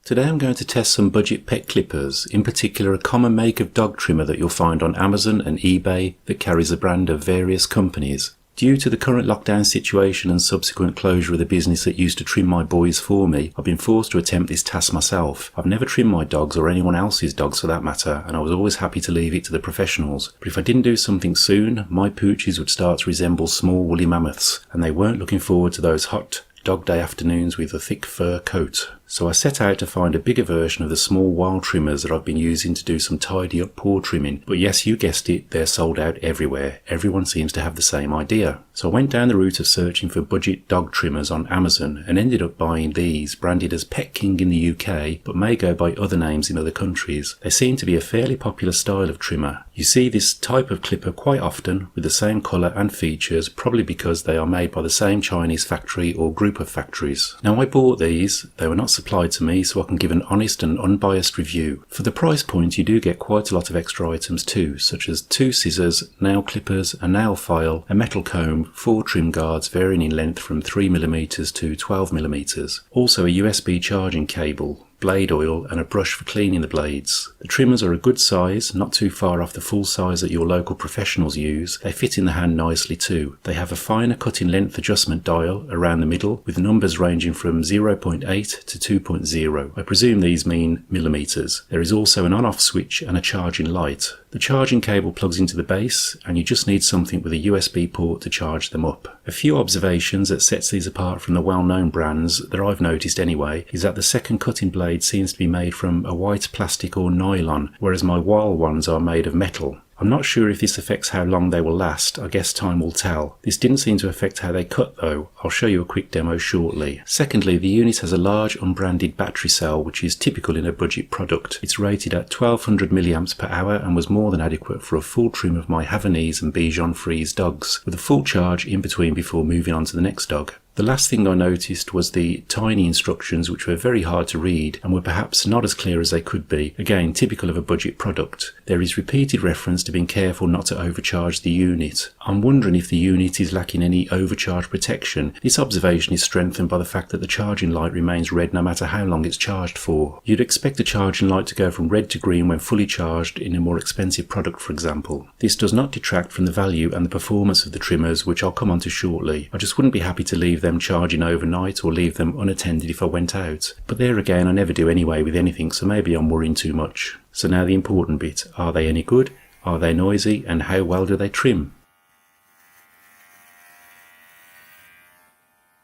Today I'm going to test some budget pet clippers, in particular a common make of dog trimmer that you'll find on Amazon and eBay that carries a brand of various companies. Due to the current lockdown situation and subsequent closure of the business that used to trim my boys for me, I've been forced to attempt this task myself. I've never trimmed my dogs or anyone else's dogs for that matter, and I was always happy to leave it to the professionals. But if I didn't do something soon, my pooches would start to resemble small woolly mammoths, and they weren't looking forward to those hot dog day afternoons with a thick fur coat. So I set out to find a bigger version of the small Wahl trimmers that I've been using to do some tidy up paw trimming. But yes, you guessed it, they're sold out everywhere. Everyone seems to have the same idea. So I went down the route of searching for budget dog trimmers on Amazon and ended up buying these, branded as PetKing in the UK, but may go by other names in other countries. They seem to be a fairly popular style of trimmer. You see this type of clipper quite often with the same colour and features, probably because they are made by the same Chinese factory or group of factories. Now I bought these, they were not supplied to me, so I can give an honest and unbiased review. For the price point you do get quite a lot of extra items too, such as 2 scissors, nail clippers, a nail file, a metal comb, 4 trim guards varying in length from 3mm to 12mm, also a USB charging cable, blade oil and a brush for cleaning the blades. The trimmers are a good size, not too far off the full size that your local professionals use. They fit in the hand nicely too. They have a finer cutting length adjustment dial around the middle with numbers ranging from 0.8 to 2.0. I presume these mean millimeters. There is also an on-off switch and a charging light. The charging cable plugs into the base and you just need something with a USB port to charge them up. A few observations that sets these apart from the well-known brands, that I've noticed anyway, is that the second cutting blade seems to be made from a white plastic or nylon, whereas my Wahl ones are made of metal. I'm not sure if this affects how long they will last, I guess time will tell. This didn't seem to affect how they cut though, I'll show you a quick demo shortly. Secondly, the unit has a large unbranded battery cell which is typical in a budget product. It's rated at 1200 mAh and was more than adequate for a full trim of my Havanese and Bichon Frise dogs, with a full charge in between before moving on to the next dog. The last thing I noticed was the tiny instructions, which were very hard to read and were perhaps not as clear as they could be. Again, typical of a budget product. There is repeated reference to being careful not to overcharge the unit. I'm wondering if the unit is lacking any overcharge protection. This observation is strengthened by the fact that the charging light remains red no matter how long it's charged for. You'd expect the charging light to go from red to green when fully charged in a more expensive product, for example. This does not detract from the value and the performance of the trimmers, which I'll come on to shortly. I just wouldn't be happy to leave them charging overnight or leave them unattended if I went out. But there again, I never do anyway with anything, so maybe I'm worrying too much. So now the important bit. Are they any good? Are they noisy? And how well do they trim?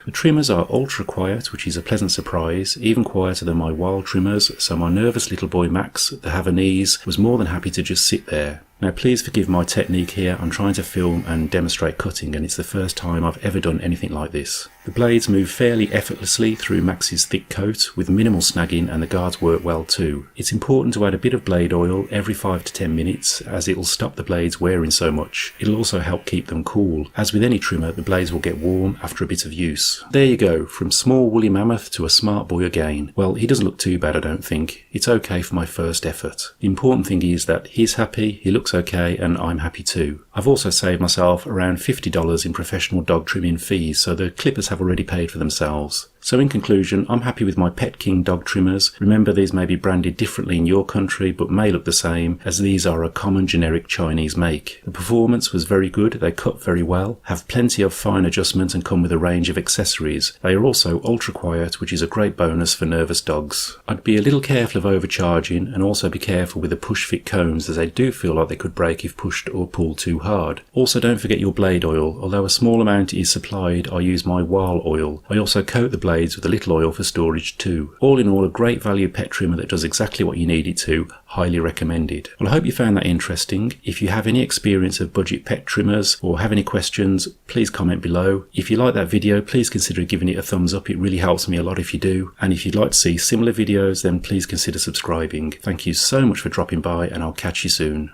The trimmers are ultra quiet, which is a pleasant surprise, even quieter than my Wahl trimmers, so my nervous little boy Max, the Havanese, was more than happy to just sit there. Now please forgive my technique here, I'm trying to film and demonstrate cutting and it's the first time I've ever done anything like this. The blades move fairly effortlessly through Max's thick coat with minimal snagging and the guards work well too. It's important to add a bit of blade oil every 5 to 10 minutes as it will stop the blades wearing so much. It'll also help keep them cool. As with any trimmer, the blades will get warm after a bit of use. There you go, from small woolly mammoth to a smart boy again. Well, he doesn't look too bad I don't think. It's okay for my first effort. The important thing is that he's happy, he looks okay and I'm happy too. I've also saved myself around $50 in professional dog trimming fees, so the clippers have already paid for themselves. So in conclusion, I'm happy with my PetKing dog trimmers. Remember, these may be branded differently in your country but may look the same, as these are a common generic Chinese make. The performance was very good, they cut very well, have plenty of fine adjustment and come with a range of accessories. They are also ultra quiet, which is a great bonus for nervous dogs. I'd be a little careful of overcharging and also be careful with the push fit combs, as they do feel like they could break if pushed or pulled too hard. Also don't forget your blade oil. Although a small amount is supplied, I use my Wahl oil. I also coat the blades with a little oil for storage too. All in all, a great value pet trimmer that does exactly what you need it to. Highly recommended. Well, I hope you found that interesting. If you have any experience of budget pet trimmers or have any questions, please comment below. If you like that video, please consider giving it a thumbs up. It really helps me a lot if you do. And if you'd like to see similar videos, then please consider subscribing. Thank you so much for dropping by and I'll catch you soon.